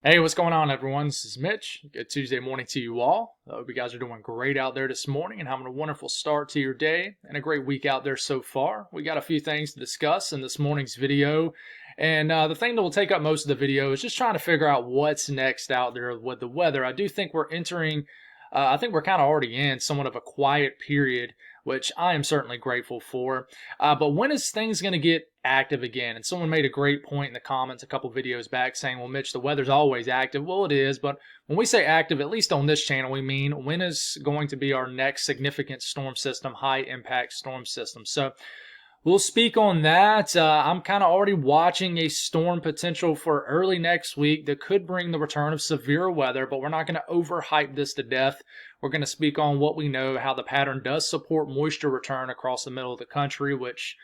Hey, what's going on, everyone? This is Mitch. Good Tuesday morning to you all. I hope you guys are doing great out there this morning and having a wonderful start to your day and a great week out there so far. We got a few things to discuss in this morning's video. And the thing that will take up most of the video is just trying to figure out what's next out there with the weather. I do think we're entering, I think we're kind of already in somewhat of a quiet period, which I am certainly grateful for. But when is things going to get active again? And someone made a great point in the comments a couple videos back saying, well, Mitch, the weather's always active. Well, it is, but when we say active, at least on this channel, we mean when is going to be our next significant storm system, high impact storm system. So we'll speak on that. I'm kind of already watching a storm potential for early next week that could bring the return of severe weather, but we're not going to overhype this to death. We're going to speak on what we know, how the pattern does support moisture return across the middle of the country, which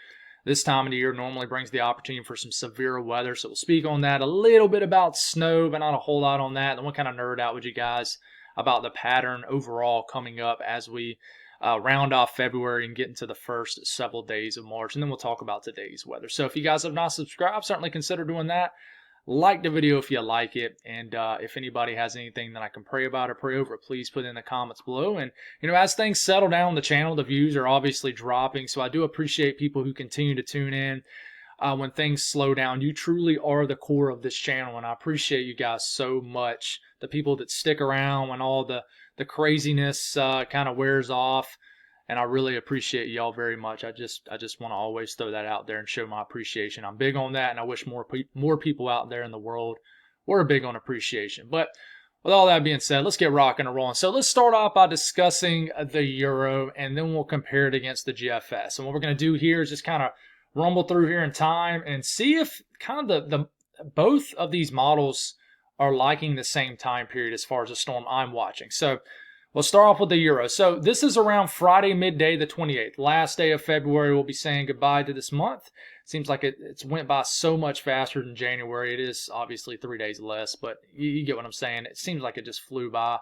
this time of the year normally brings the opportunity for some severe weather. So we'll speak on that, a little bit about snow, but not a whole lot on that. Then we'll kind of nerd out with you guys about the pattern overall coming up as we round off February and get into the first several days of March. And then we'll talk about today's weather. So if you guys have not subscribed, certainly consider doing that. Like the video if you like it, and if anybody has anything that I can pray about or pray over, please put in the comments below. And as things settle down on the channel, the views are obviously dropping, so I do appreciate people who continue to tune in when things slow down. You truly are the core of this channel, and I appreciate you guys so much. The people that stick around when all the craziness kind of wears off. And I really appreciate y'all very much. I just want to always throw that out there and show my appreciation. I'm big on that, and I wish more people out there in the world were big on appreciation. But with all that being said, let's get rocking and rolling. So let's start off by discussing the Euro, and then we'll compare it against the GFS. And what we're going to do here is just kind of rumble through here in time and see if kind of the both of these models are liking the same time period as far as the storm I'm watching. So we'll start off with the Euro. So this is around Friday midday, the 28th. Last day of February, we'll be saying goodbye to this month. Seems like it's went by so much faster than January. It is obviously 3 days less, but you get what I'm saying. It seems like it just flew by.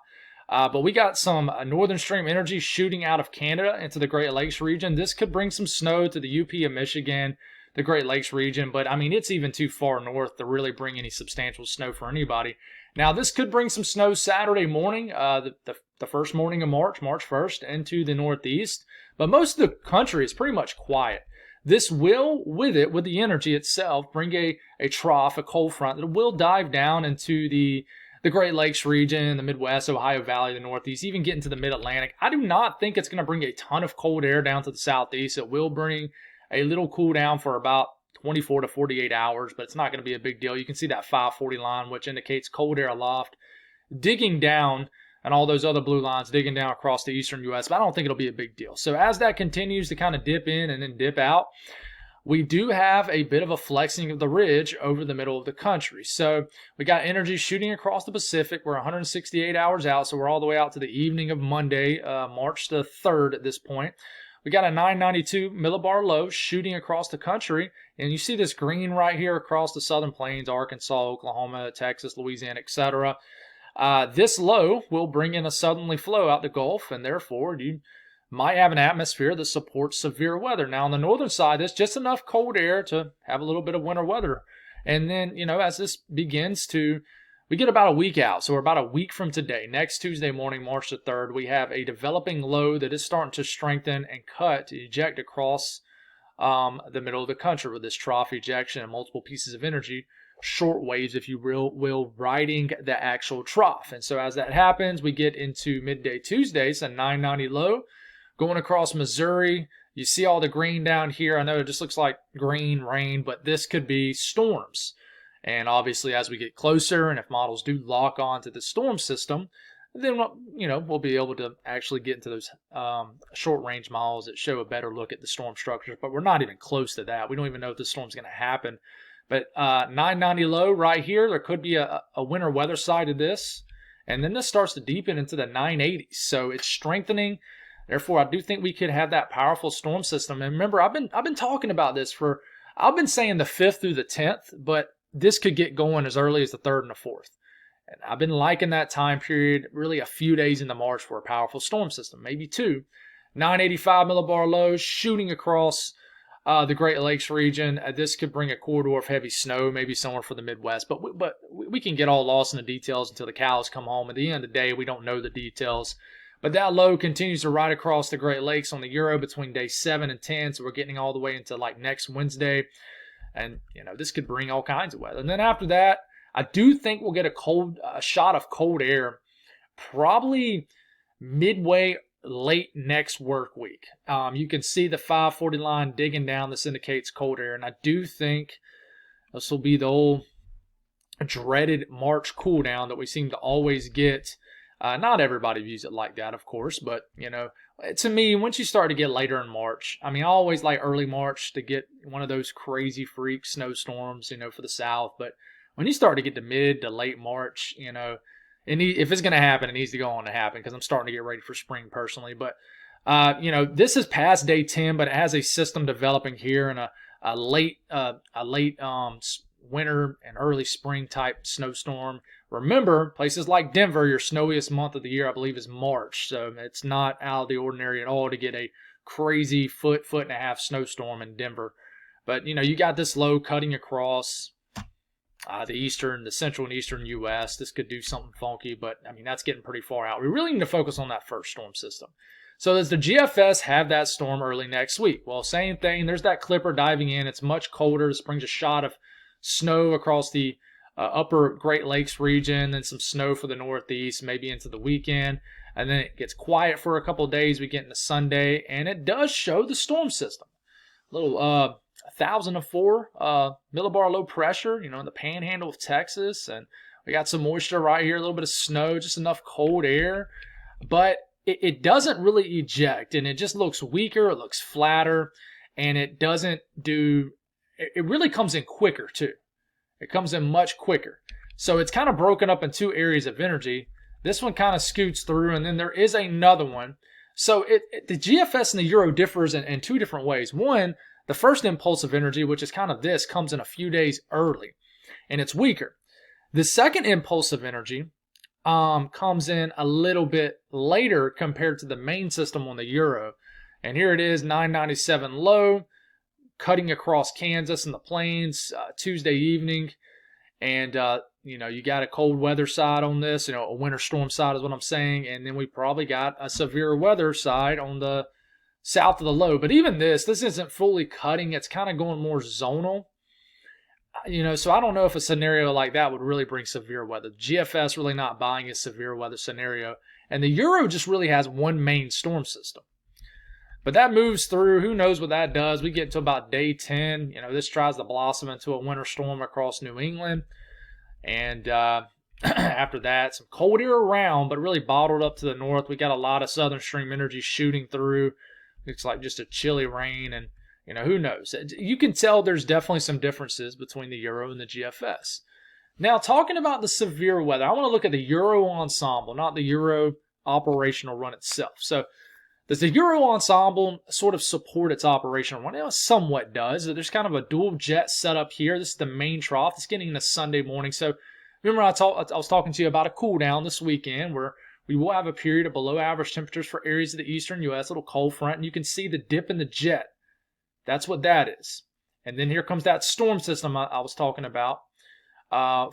But we got some northern stream energy shooting out of Canada into the Great Lakes region. This could bring some snow to the UP of Michigan, the Great Lakes region, but I mean, it's even too far north to really bring any substantial snow for anybody. Now, this could bring some snow Saturday morning, the first morning of March 1st, into the Northeast. But most of the country is pretty much quiet. This will, with the energy itself, bring a trough, a cold front that will dive down into the Great Lakes region, the Midwest, Ohio Valley, the Northeast, even get into the Mid-Atlantic. I do not think it's going to bring a ton of cold air down to the Southeast. It will bring a little cool down for about 24 to 48 hours, but it's not going to be a big deal. You can see that 540 line, which indicates cold air aloft, digging down, and all those other blue lines digging down across the eastern U.S., but I don't think it'll be a big deal. So as that continues to kind of dip in and then dip out, we do have a bit of a flexing of the ridge over the middle of the country. So we got energy shooting across the Pacific. We're 168 hours out, so we're all the way out to the evening of Monday, March the 3rd at this point. We got a 992 millibar low shooting across the country, and you see this green right here across the southern plains, Arkansas, Oklahoma, Texas, Louisiana, etc. This low will bring in a southerly flow out the Gulf, and therefore you might have an atmosphere that supports severe weather. Now on the northern side, there's just enough cold air to have a little bit of winter weather. And then, as this begins to, we get about a week out. So we're about a week from today. Next Tuesday morning, March the 3rd, we have a developing low that is starting to strengthen and eject across the middle of the country with this trough ejection and multiple pieces of energy, short waves, if you will, riding the actual trough. And so as that happens, we get into midday Tuesday, so 990 low, going across Missouri. You see all the green down here. I know it just looks like green rain, but this could be storms. And obviously, as we get closer, and if models do lock on to the storm system, then we'll be able to actually get into those short-range models that show a better look at the storm structures. But we're not even close to that. We don't even know if the storm's going to happen. But 990 low right here, there could be a winter weather side of this. And then this starts to deepen into the 980s. So it's strengthening. Therefore, I do think we could have that powerful storm system. And remember, I've been talking about this I've been saying the 5th through the 10th, but this could get going as early as the 3rd and the 4th. And I've been liking that time period, really a few days into March for a powerful storm system, maybe 2. 985 millibar lows shooting across the Great Lakes region. This could bring a corridor of heavy snow, maybe somewhere for the Midwest. But we can get all lost in the details until the cows come home. At the end of the day, we don't know the details. But that low continues to ride across the Great Lakes on the Euro between day 7 and 10. So we're getting all the way into like next Wednesday. And, this could bring all kinds of weather. And then after that, I do think we'll get a shot of cold air probably midway late next work week. You can see the 540 line digging down. This indicates cold air. And I do think this will be the old dreaded March cool down that we seem to always get. Not everybody views it like that, of course, but, to me, once you start to get later in March, I always like early March to get one of those crazy freak snowstorms, for the South. But when you start to get to mid to late March, if it's going to happen, it needs to go on to happen because I'm starting to get ready for spring personally. But, this is past day 10, but it has a system developing here in a late winter and early spring type snowstorm. Remember, places like Denver, your snowiest month of the year, I believe, is March. So it's not out of the ordinary at all to get a crazy foot and a half snowstorm in Denver. But, you got this low cutting across the central and eastern U.S. This could do something funky, but, that's getting pretty far out. We really need to focus on that first storm system. So does the GFS have that storm early next week? Well, same thing. There's that Clipper diving in. It's much colder. This brings a shot of snow across the upper Great Lakes region, then some snow for the Northeast, maybe into the weekend. And then it gets quiet for a couple of days. We get into Sunday, and it does show the storm system. A little 1,004 millibar low pressure, in the panhandle of Texas. And we got some moisture right here, a little bit of snow, just enough cold air. But it doesn't really eject, and it just looks weaker. It looks flatter, and it doesn't do... It really comes in quicker, too. It comes in much quicker. So it's kind of broken up in two areas of energy. This one kind of scoots through, and then there is another one. So the GFS and the Euro differs in two different ways. One, the first impulse of energy, which is kind of this, comes in a few days early, and it's weaker. The second impulse of energy comes in a little bit later compared to the main system on the Euro. And here it is, 997 low, cutting across Kansas and the plains Tuesday evening. And, you got a cold weather side on this, a winter storm side is what I'm saying. And then we probably got a severe weather side on the south of the low. But even this isn't fully cutting. It's kind of going more zonal. So I don't know if a scenario like that would really bring severe weather. GFS really not buying a severe weather scenario. And the Euro just really has one main storm system. But that moves through. Who knows what that does? We get to about day 10. This tries to blossom into a winter storm across New England. And after that, some cold air around, but really bottled up to the north. We got a lot of southern stream energy shooting through. Looks like just a chilly rain. And, who knows? You can tell there's definitely some differences between the Euro and the GFS. Now, talking about the severe weather, I want to look at the Euro ensemble, not the Euro operational run itself. So, does the Euro ensemble sort of support its operational run? It somewhat does. There's kind of a dual jet setup here. This is the main trough. It's getting into Sunday morning. So remember I was talking to you about a cool down this weekend where we will have a period of below average temperatures for areas of the eastern U.S., a little cold front, and you can see the dip in the jet. That's what that is. And then here comes that storm system I was talking about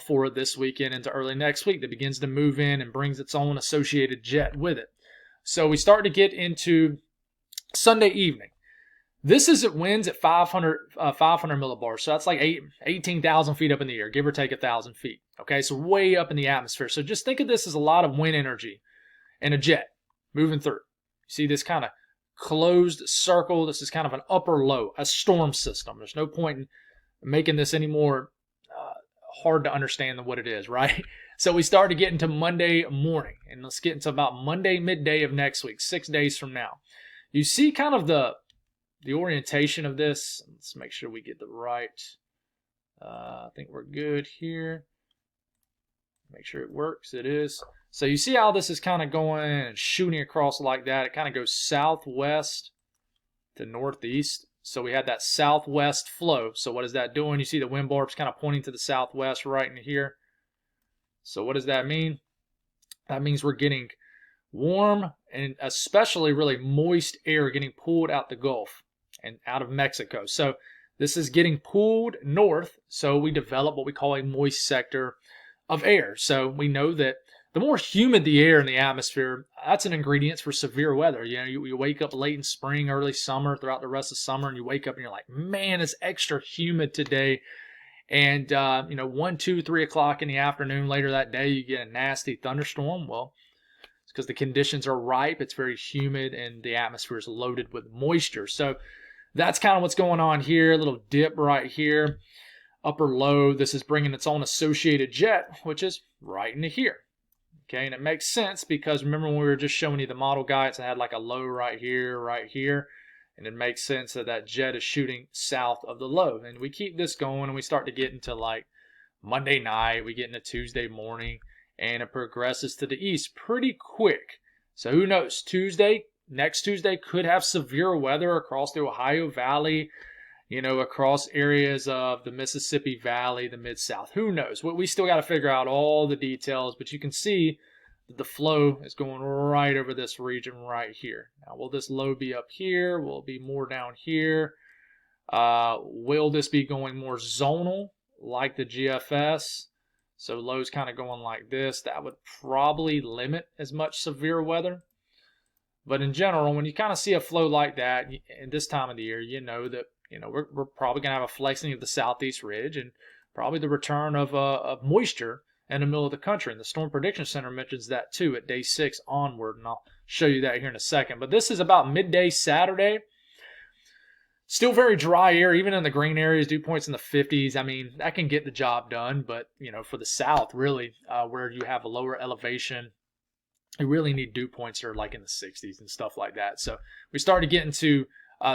for this weekend into early next week that begins to move in and brings its own associated jet with it. So we start to get into Sunday evening. This is at winds at 500 millibars. So that's like 18,000 feet up in the air, give or take 1,000 feet. Okay, so way up in the atmosphere. So just think of this as a lot of wind energy and a jet moving through. See this kind of closed circle. This is kind of an upper low, a storm system. There's no point in making this any more hard to understand than what it is, right? So we start to get into Monday morning, and let's get into about Monday midday of next week, 6 days from now. You see kind of the orientation of this. Let's make sure we get the right. I think we're good here. Make sure it works. It is. So you see how this is kind of going and shooting across like that. It kind of goes southwest to northeast. So we had that southwest flow. So what is that doing? You see the wind barbs kind of pointing to the southwest right in here. So what does that mean? That means we're getting warm and especially really moist air getting pulled out the Gulf. and out of Mexico. So this is getting pulled north, so we develop what we call a moist sector of air. So we know that the more humid the air in the atmosphere, that's an ingredient for severe weather. You wake up late in spring, early summer, throughout the rest of summer, and you wake up and you're like, man, it's extra humid today. And, 1, 2, 3 o'clock in the afternoon later that day, you get a nasty thunderstorm. Well, it's because the conditions are ripe. It's very humid and the atmosphere is loaded with moisture. So that's kind of what's going on here. A little dip right here, upper low. This is bringing its own associated jet, which is right into here. Okay, and it makes sense because remember when we were just showing you the model guides, it had like a low right here, and it makes sense that that jet is shooting south of the low. And we keep this going and we start to get into like Monday night, we get into Tuesday morning, and it progresses to the east pretty quick. So who knows, next Tuesday could have severe weather across the Ohio Valley, across areas of the Mississippi Valley, the Mid-South. Who knows? We still got to figure out all the details, but you can see that the flow is going right over this region right here. Now, will this low be up here? Will it be more down here? Will this be going more zonal like the GFS? So lows kind of going like this. That would probably limit as much severe weather. But in general, when you kind of see a flow like that in this time of the year, you know that we're probably going to have a flexing of the southeast ridge and probably the return of moisture in the middle of the country. And the Storm Prediction Center mentions that too at day 6 onward, and I'll show you that here in a second. But this is about midday Saturday. Still very dry air, even in the green areas, dew points in the 50s. I mean, that can get the job done, but for the south, really, where you have a lower elevation, you really need dew points that are like in the 60s and stuff like that. So we started getting to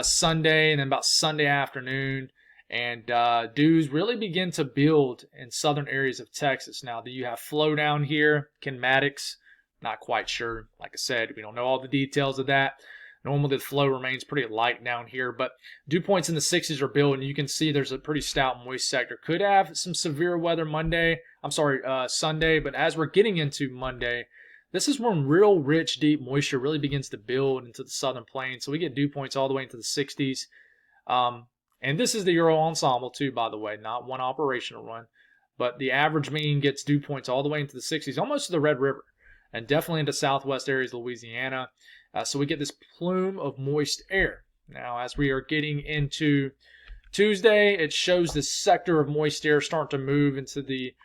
Sunday and then about Sunday afternoon, and dews really begin to build in southern areas of Texas. Now, do you have flow down here? Kinmatics? Not quite sure. Like I said, we don't know all the details of that. Normally, the flow remains pretty light down here, but dew points in the 60s are building. You can see there's a pretty stout moist sector. Could have some severe weather Sunday, but as we're getting into Monday, this is when real rich, deep moisture really begins to build into the southern plains. So we get dew points all the way into the 60s. And this is the Euro Ensemble too, by the way, not one operational run. But the average mean gets dew points all the way into the 60s, almost to the Red River, and definitely into southwest areas of Louisiana. So we get this plume of moist air. Now, as we are getting into Tuesday, it shows this sector of moist air starting to move into the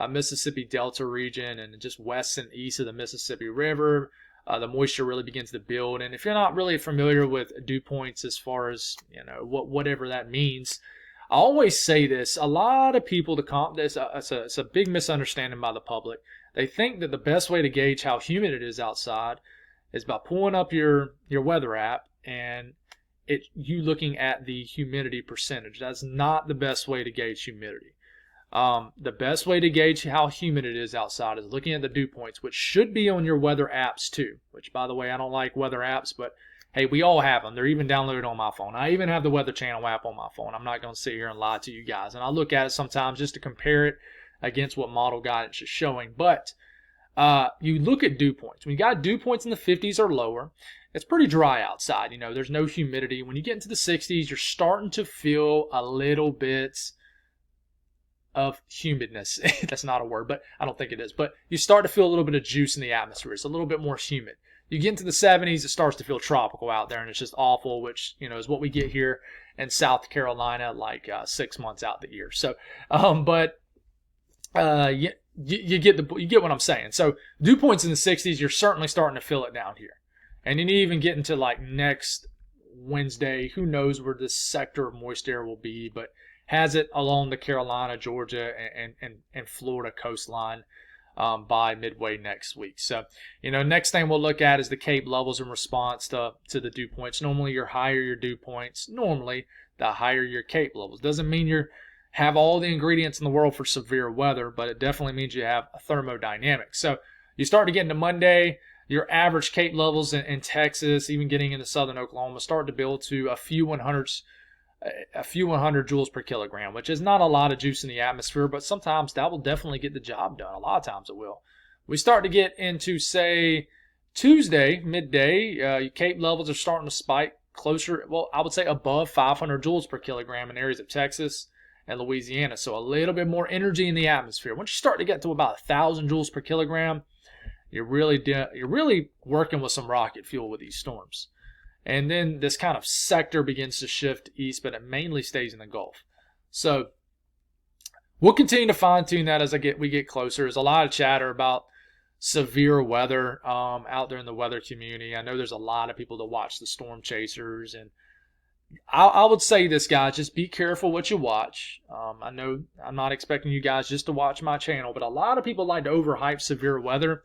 Mississippi Delta region and just west and east of the Mississippi River. The moisture really begins to build. And if you're not really familiar with dew points as far as, whatever that means, I always say this. A lot of people, it's a big misunderstanding by the public. They think that the best way to gauge how humid it is outside is by pulling up your weather app and you looking at the humidity percentage. That's not the best way to gauge humidity. The best way to gauge how humid it is outside is looking at the dew points, which should be on your weather apps too, which, by the way, I don't like weather apps, but hey, we all have them. They're even downloaded on my phone. I even have the Weather Channel app on my phone. I'm not going to sit here and lie to you guys. And I look at it sometimes just to compare it against what model guidance is showing. But you look at dew points. When you got dew points in the 50s or lower, it's pretty dry outside. There's no humidity. When you get into the 60s, you're starting to feel a little bit of humidness. That's not a word, but I don't think it is. But you start to feel a little bit of juice in the atmosphere. It's a little bit more humid. You get into the 70s, it starts to feel tropical out there, and it's just awful, which is what we get here in South Carolina, like 6 months out the year. So, you get what I'm saying. So dew points in the 60s, you're certainly starting to feel it down here, and then you even get into like next Wednesday. Who knows where this sector of moist air will be, but has it along the Carolina, Georgia, and Florida coastline by midway next week. So, next thing we'll look at is the Cape levels in response to the dew points. Normally, the higher your dew points, normally the higher your Cape levels. Doesn't mean you have all the ingredients in the world for severe weather, but it definitely means you have a thermodynamics. So you start to get into Monday, your average Cape levels in Texas, even getting into southern Oklahoma, start to build to a few 100 joules per kilogram, which is not a lot of juice in the atmosphere, but sometimes that will definitely get the job done. A lot of times it will. We start to get into, say, Tuesday, midday, Cape levels are starting to spike closer, well, I would say above 500 joules per kilogram in areas of Texas and Louisiana. So a little bit more energy in the atmosphere. Once you start to get to about 1,000 joules per kilogram, you're really working with some rocket fuel with these storms. And then this kind of sector begins to shift east, but it mainly stays in the Gulf. So we'll continue to fine tune that as we get closer. There's a lot of chatter about severe weather out there in the weather community. I know there's a lot of people that watch the Storm Chasers, and I would say this, guys, just be careful what you watch. I know I'm not expecting you guys just to watch my channel, but a lot of people like to overhype severe weather,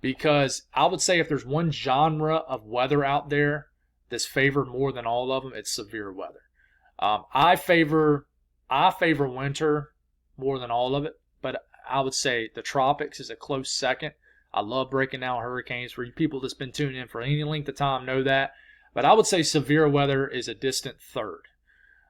because I would say if there's one genre of weather out there that's favored more than all of them, it's severe weather. I favor winter more than all of it, but I would say the tropics is a close second. I love breaking down hurricanes. For you people that's been tuning in for any length of time know that. But I would say severe weather is a distant third.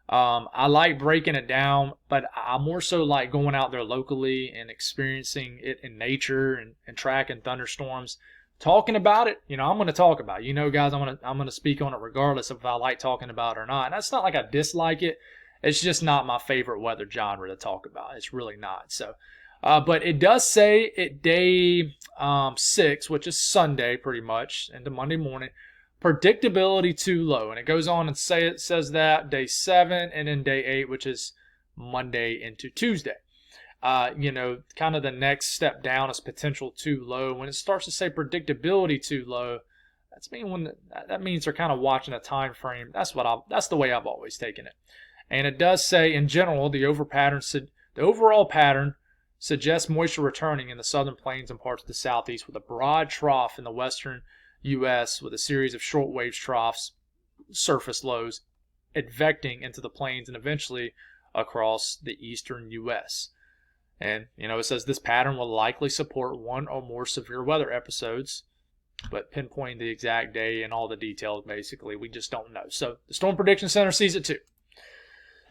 I like breaking it down, but I more so like going out there locally and experiencing it in nature and tracking thunderstorms. Talking about it, I'm going to talk about it. Guys, I'm going to speak on it regardless of if I like talking about it or not. And that's not like I dislike it. It's just not my favorite weather genre to talk about. It's really not. So, but it does say at day 6, which is Sunday pretty much, into Monday morning, predictability too low. And it goes on and says that day 7 and then day 8, which is Monday into Tuesday. Kind of the next step down is potential too low. When it starts to say predictability too low, that means they're kind of watching a time frame. That's the way I've always taken it. And it does say in general the overall pattern suggests moisture returning in the southern plains and parts of the southeast, with a broad trough in the western U.S. with a series of shortwave troughs, surface lows, advecting into the plains and eventually across the eastern U.S. And, it says this pattern will likely support one or more severe weather episodes, but pinpointing the exact day and all the details, basically, we just don't know. So the Storm Prediction Center sees it too.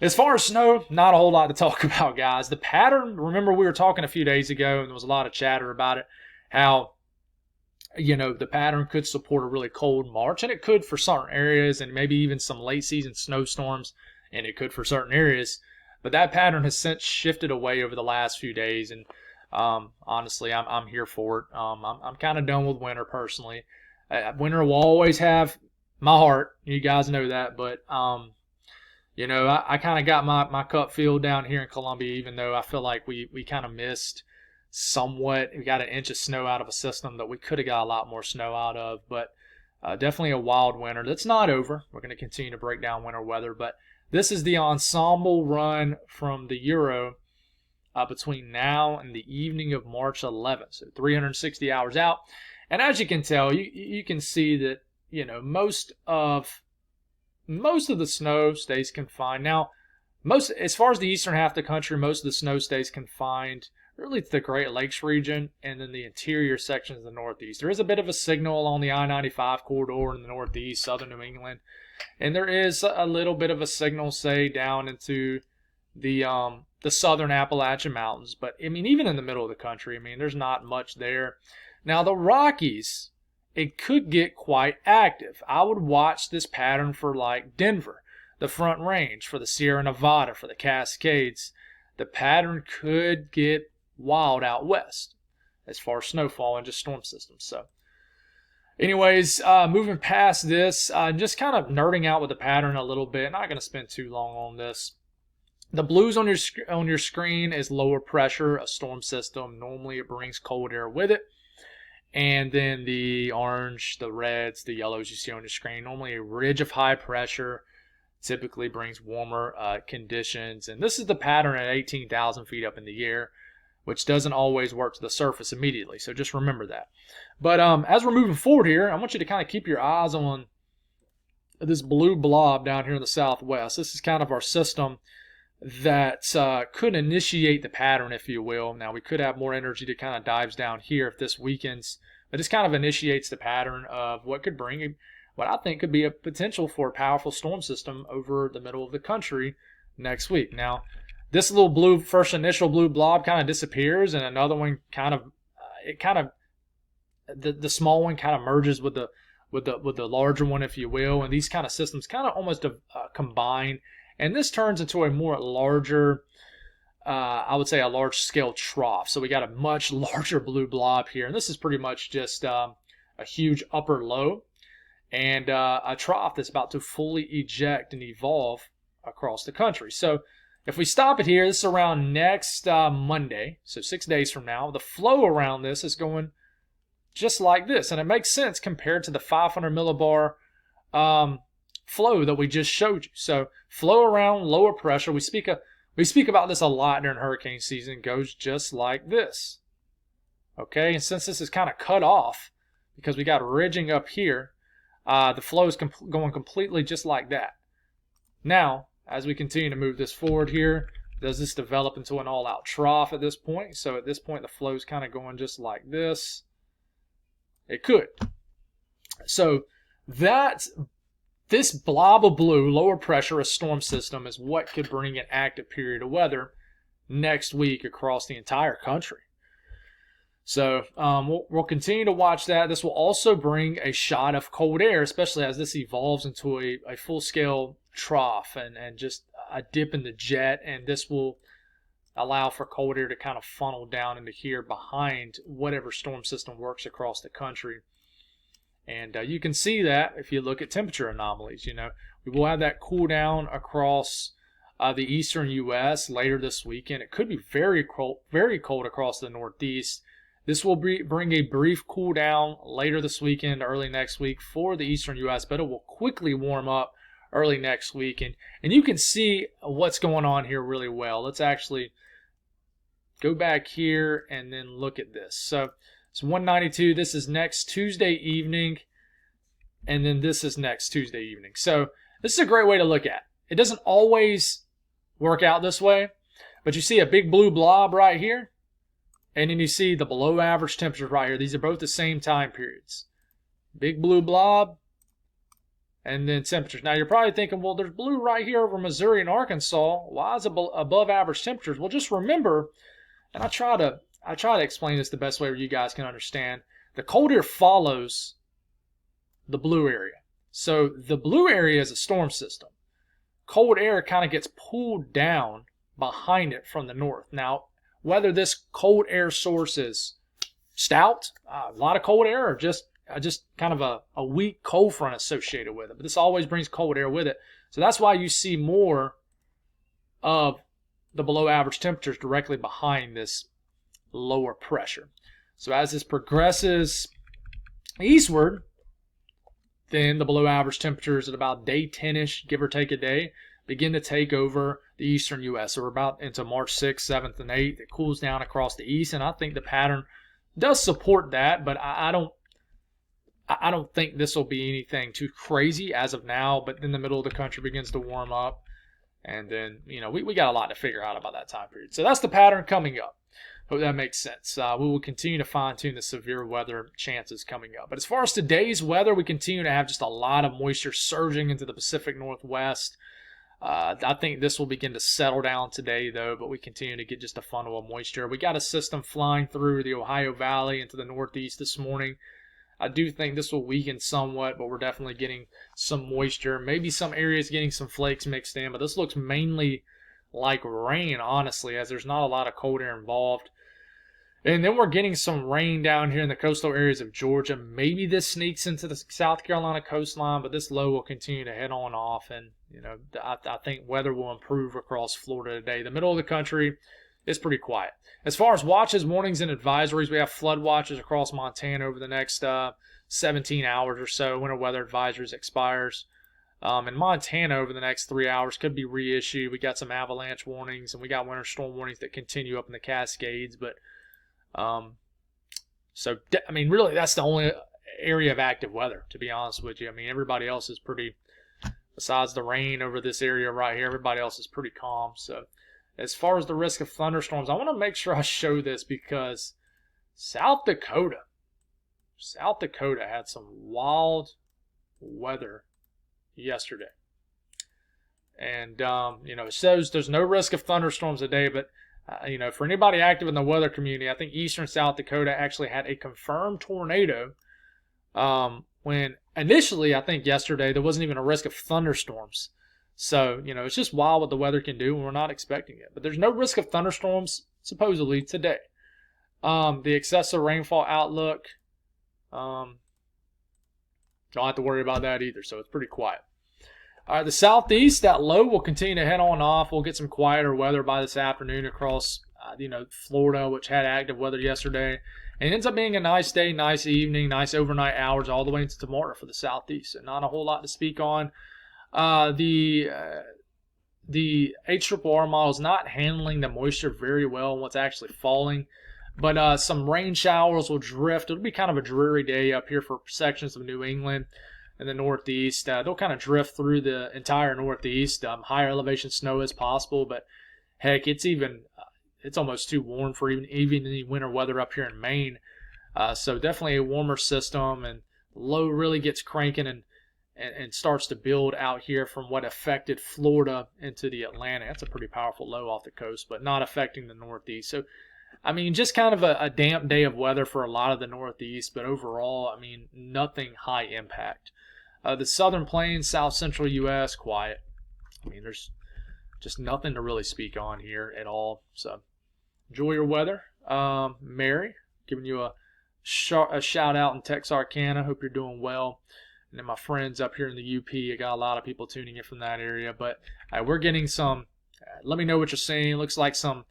As far as snow, not a whole lot to talk about, guys. The pattern, remember we were talking a few days ago, and there was a lot of chatter about it, how, the pattern could support a really cold March, and it could for certain areas, and maybe even some late season snowstorms, and it could for certain areas. But that pattern has since shifted away over the last few days, and honestly, I'm here for it. I'm kind of done with winter personally. Winter will always have my heart. You guys know that, but I kind of got my cup filled down here in Columbia, even though I feel like we kind of missed somewhat. We got an inch of snow out of a system that we could have got a lot more snow out of, but definitely a wild winter. That's not over. We're going to continue to break down winter weather, but this is the ensemble run from the Euro between now and the evening of March 11th, so 360 hours out. And as you can tell, you can see that most of the snow stays confined. Now, as far as the eastern half of the country, most of the snow stays confined really to the Great Lakes region and then the interior sections of the Northeast. There is a bit of a signal along the I-95 corridor in the Northeast, southern New England, and there is a little bit of a signal, say, down into the southern Appalachian Mountains. But, even in the middle of the country, there's not much there. Now, the Rockies, it could get quite active. I would watch this pattern for, like, Denver, the Front Range, for the Sierra Nevada, for the Cascades. The pattern could get wild out west as far as snowfall and just storm systems. So anyways, moving past this, just kind of nerding out with the pattern a little bit. Not going to spend too long on this. The blues on your screen is lower pressure, a storm system. Normally it brings cold air with it. And then the orange, the reds, the yellows you see on your screen, normally a ridge of high pressure, typically brings warmer conditions. And this is the pattern at 18,000 feet up in the air, which doesn't always work to the surface immediately. So just remember that. But as we're moving forward here, I want you to kind of keep your eyes on this blue blob down here in the southwest. This is kind of our system that could initiate the pattern, if you will. Now, we could have more energy that kind of dives down here if this weakens, but this kind of initiates the pattern of what could bring what I think could be a potential for a powerful storm system over the middle of the country next week. Now, this little first initial blue blob kind of disappears, and another one the small one kind of merges with with the larger one, if you will. And these kind of systems kind of almost combine. And this turns into a more larger, I would say a large scale trough. So we got a much larger blue blob here. And this is pretty much just a huge upper low and a trough that's about to fully eject and evolve across the country. So if we stop it here, this is around next Monday, so 6 days from now. The flow around this is going just like this. And it makes sense compared to the 500 millibar flow that we just showed you. So flow around lower pressure, we speak about this a lot during hurricane season, goes just like this. Okay, and since this is kind of cut off, because we got ridging up here, the flow is going completely just like that. Now, as we continue to move this forward here, does this develop into an all-out trough at this point? So at this point, the flow is kind of going just like this. It could. So this blob of blue, lower pressure, a storm system, is what could bring an active period of weather next week across the entire country. So we'll continue to watch that. This will also bring a shot of cold air, especially as this evolves into a full-scale trough and just a dip in the jet. And this will allow for cold air to kind of funnel down into here behind whatever storm system works across the country. And you can see that if you look at temperature anomalies. We will have that cool down across the eastern U.S. later this weekend. It could be very cold across the Northeast. This will bring a brief cool down later this weekend, early next week for the eastern U.S., but it will quickly warm up early next week. And you can see what's going on here really well. Let's actually go back here and then look at this. So it's 192. This is next Tuesday evening, and then this is next Tuesday evening. So this is a great way to look at it. It doesn't always work out this way, but you see a big blue blob right here. And then you see the below average temperatures right here. These are both the same time periods. Big blue blob, and then temperatures. Now you're probably thinking, well, there's blue right here over Missouri and Arkansas. Why is it above average temperatures? Well, just remember, and I try to explain this the best way where you guys can understand. The cold air follows the blue area. So the blue area is a storm system. Cold air kind of gets pulled down behind it from the north. Now, whether this cold air source is stout, a lot of cold air, or just kind of a weak cold front associated with it. But this always brings cold air with it. So that's why you see more of the below average temperatures directly behind this lower pressure. So as this progresses eastward, then the below average temperatures at about day 10-ish, give or take a day, begin to take over the eastern U.S. So we're about into March 6th, 7th, and 8th. It cools down across the east, and I think the pattern does support that, but I don't think this will be anything too crazy as of now. But then the middle of the country begins to warm up, and then we got a lot to figure out about that time period. So that's the pattern coming up. Hope that makes sense. We will continue to fine-tune the severe weather chances coming up. But as far as today's weather, we continue to have just a lot of moisture surging into the Pacific Northwest. I think this will begin to settle down today, though, but we continue to get just a funnel of moisture. We got a system flying through the Ohio Valley into the Northeast this morning. I do think this will weaken somewhat, but we're definitely getting some moisture. Maybe some areas getting some flakes mixed in, but this looks mainly like rain, honestly, as there's not a lot of cold air involved. And then we're getting some rain down here in the coastal areas of Georgia. Maybe this sneaks into the South Carolina coastline, but this low will continue to head on off. And, I think weather will improve across Florida today. The middle of the country is pretty quiet. As far as watches, warnings, and advisories, we have flood watches across Montana over the next 17 hours or so. Winter weather advisories expires. In Montana over the next 3 hours could be reissued. We got some avalanche warnings, and we got winter storm warnings that continue up in the Cascades, but really that's the only area of active weather, to be honest with you. Everybody else is pretty, besides the rain over this area right here, everybody else is pretty calm. So as far as the risk of thunderstorms, I want to make sure I show this because South Dakota had some wild weather yesterday. And, it shows there's no risk of thunderstorms today, but for anybody active in the weather community, I think eastern South Dakota actually had a confirmed tornado when initially I think yesterday there wasn't even a risk of thunderstorms. So, it's just wild what the weather can do when we're not expecting it. But there's no risk of thunderstorms supposedly today. The excessive rainfall outlook, don't have to worry about that either, so it's pretty quiet. All right, the southeast, that low will continue to head on off. We'll get some quieter weather by this afternoon across, Florida, which had active weather yesterday. And it ends up being a nice day, nice evening, nice overnight hours all the way into tomorrow for the southeast. So not a whole lot to speak on. The HRRR model is not handling the moisture very well and what's actually falling. But some rain showers will drift. It'll be kind of a dreary day up here for sections of New England and the Northeast. They'll kind of drift through the entire Northeast. Higher elevation snow is possible, but heck, it's almost too warm for even the winter weather up here in Maine. So definitely a warmer system, and low really gets cranking and starts to build out here from what affected Florida into the Atlantic. That's a pretty powerful low off the coast, but not affecting the Northeast. So, just kind of a damp day of weather for a lot of the Northeast, but overall, nothing high impact. The Southern Plains, South Central U.S., quiet. There's just nothing to really speak on here at all. So, enjoy your weather. Mary, giving you a shout out in Texarkana. Hope you're doing well. And then my friends up here in the UP, I got a lot of people tuning in from that area. But we're getting some, let me know what you're seeing. Looks like some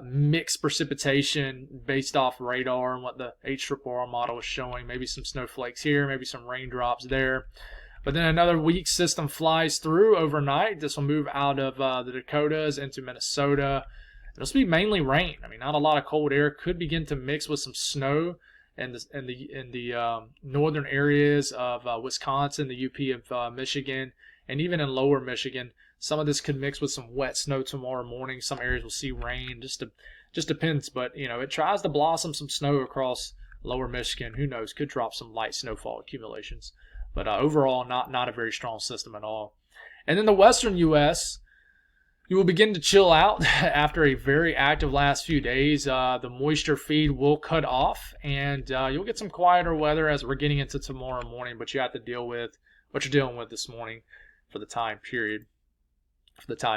mixed precipitation based off radar and what the HRRR model is showing. Maybe some snowflakes here, maybe some raindrops there. But then another weak system flies through overnight. This will move out of the Dakotas into Minnesota. It'll be mainly rain. Not a lot of cold air. Could begin to mix with some snow in the northern areas of Wisconsin, the UP of Michigan, and even in lower Michigan. Some of this could mix with some wet snow tomorrow morning. Some areas will see rain. Just depends. But, it tries to blossom some snow across lower Michigan. Who knows? Could drop some light snowfall accumulations. But overall, not a very strong system at all. And then the western U.S., you will begin to chill out after a very active last few days. The moisture feed will cut off, and you'll get some quieter weather as we're getting into tomorrow morning, but you have to deal with what you're dealing with this morning for the time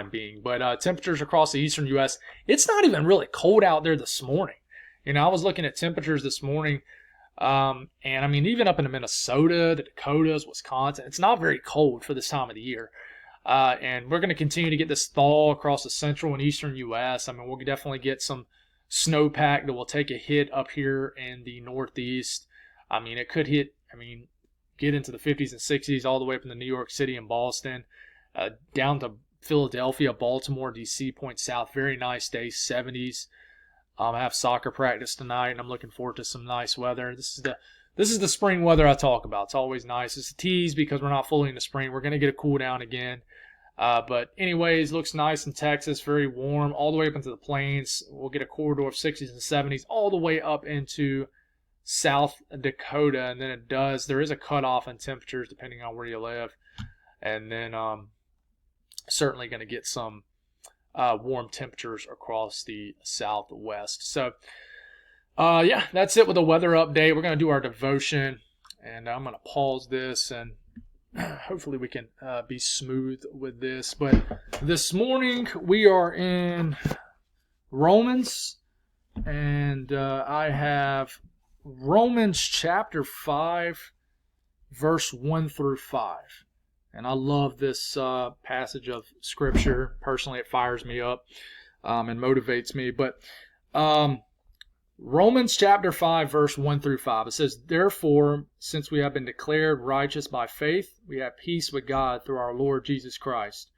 being. But temperatures across the eastern U.S., it's not even really cold out there this morning. I was looking at temperatures this morning, and even up into Minnesota, the Dakotas, Wisconsin, it's not very cold for this time of the year. And we're going to continue to get this thaw across the central and eastern U.S. We'll definitely get some snowpack that will take a hit up here in the Northeast. It could get into the 50s and 60s all the way up into New York City and Boston, down to Philadelphia, Baltimore, D.C., point south. Very nice day, 70s. I have soccer practice tonight, and I'm looking forward to some nice weather. This is the spring weather I talk about. It's always nice. It's a tease because we're not fully in the spring. We're going to get a cool down again. But anyways, looks nice in Texas. Very warm all the way up into the plains. We'll get a corridor of 60s and 70s all the way up into South Dakota. And then there is a cutoff in temperatures depending on where you live. And then certainly going to get some warm temperatures across the Southwest. So, that's it with the weather update. We're going to do our devotion, and I'm going to pause this, and hopefully we can be smooth with this. But this morning we are in Romans, and I have Romans chapter 5, verse 1 through 5. And I love this passage of Scripture. Personally, it fires me up and motivates me. But Romans chapter 5, verse 1 through 5. It says, "Therefore, since we have been declared righteous by faith, we have peace with God through our Lord Jesus Christ.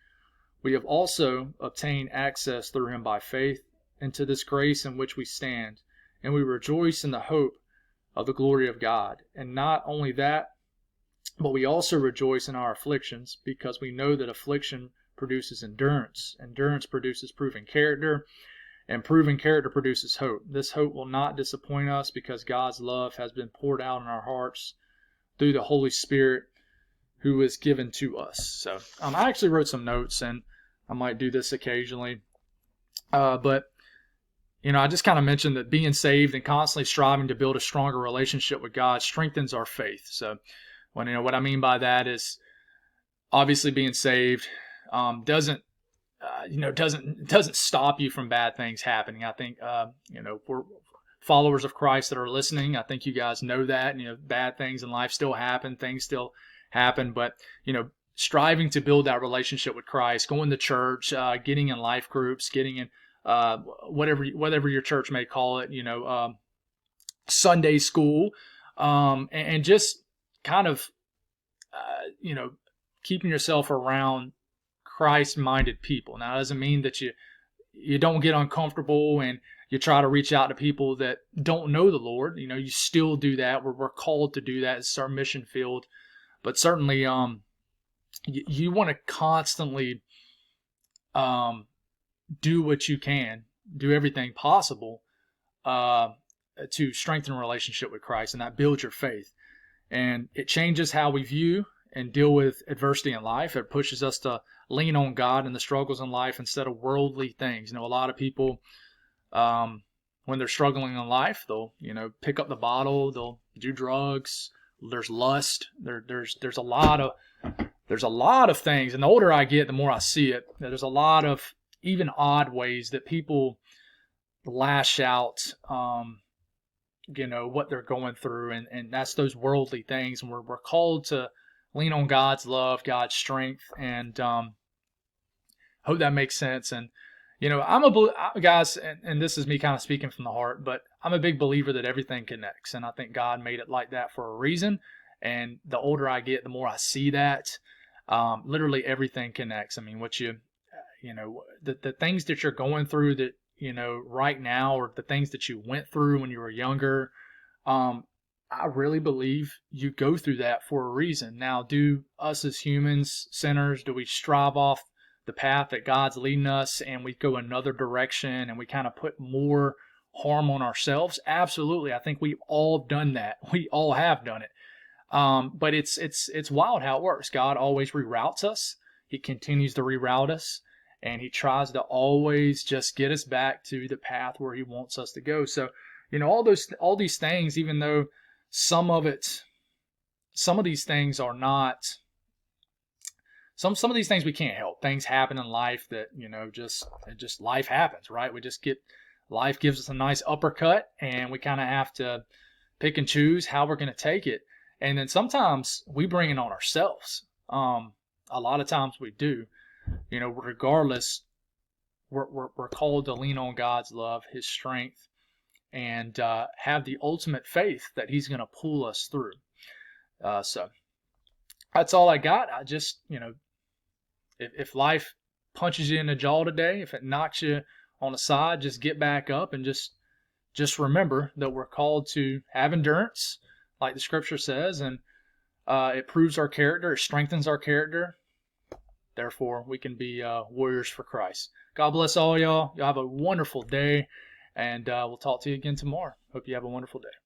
We have also obtained access through him by faith into this grace in which we stand, and we rejoice in the hope of the glory of God. And not only that, but we also rejoice in our afflictions, because we know that affliction produces endurance. Endurance produces proven character, and proven character produces hope. This hope will not disappoint us, because God's love has been poured out in our hearts through the Holy Spirit who is given to us." So I actually wrote some notes, and I might do this occasionally. But I just kind of mentioned that being saved and constantly striving to build a stronger relationship with God strengthens our faith. So, what I mean by that is obviously being saved doesn't stop you from bad things happening. I think we're followers of Christ that are listening. I think you guys know that. Bad things in life still happen. Things still happen, but striving to build that relationship with Christ, going to church, getting in life groups, getting in whatever your church may call it, Sunday school, and just kind of keeping yourself around Christ-minded people. Now, that doesn't mean that you don't get uncomfortable and you try to reach out to people that don't know the Lord. You still do that. We're called to do that. It's our mission field. But certainly, you want to constantly do what you can, do everything possible to strengthen a relationship with Christ, and that builds your faith. And it changes how we view and deal with adversity in life. It pushes us to lean on God in the struggles in life instead of worldly things. A lot of people, when they're struggling in life, they'll pick up the bottle, they'll do drugs. There's lust. There's a lot of things. And the older I get, the more I see it. There's a lot of even odd ways that people lash out, what they're going through, and that's those worldly things. And we're called to lean on God's love, God's strength, and hope that makes sense. And guys, and this is me kind of speaking from the heart, but I'm a big believer that everything connects, and I think God made it like that for a reason. And the older I get, the more I see that literally everything connects. I mean, the things that you're going through that right now, or the things that you went through when you were younger, I really believe you go through that for a reason. Now, do us as humans, sinners, do we strive off the path that God's leading us and we go another direction and we kind of put more harm on ourselves? Absolutely. I think we've all done that. We all have done it. But it's wild how it works. God always reroutes us. He continues to reroute us, and he tries to always just get us back to the path where he wants us to go. So, all these things, even though some of these things are not, some of these things we can't help. Things happen in life that, just life happens, right? Life gives us a nice uppercut, and we kind of have to pick and choose how we're going to take it. And then sometimes we bring it on ourselves. A lot of times we do. Regardless, we're called to lean on God's love, his strength, and have the ultimate faith that he's going to pull us through. So that's all I got. I just, if life punches you in the jaw today, if it knocks you on the side, just get back up and just remember that we're called to have endurance, like the scripture says, and it proves our character, it strengthens our character. Therefore, we can be warriors for Christ. God bless all y'all. Y'all have a wonderful day, and we'll talk to you again tomorrow. Hope you have a wonderful day.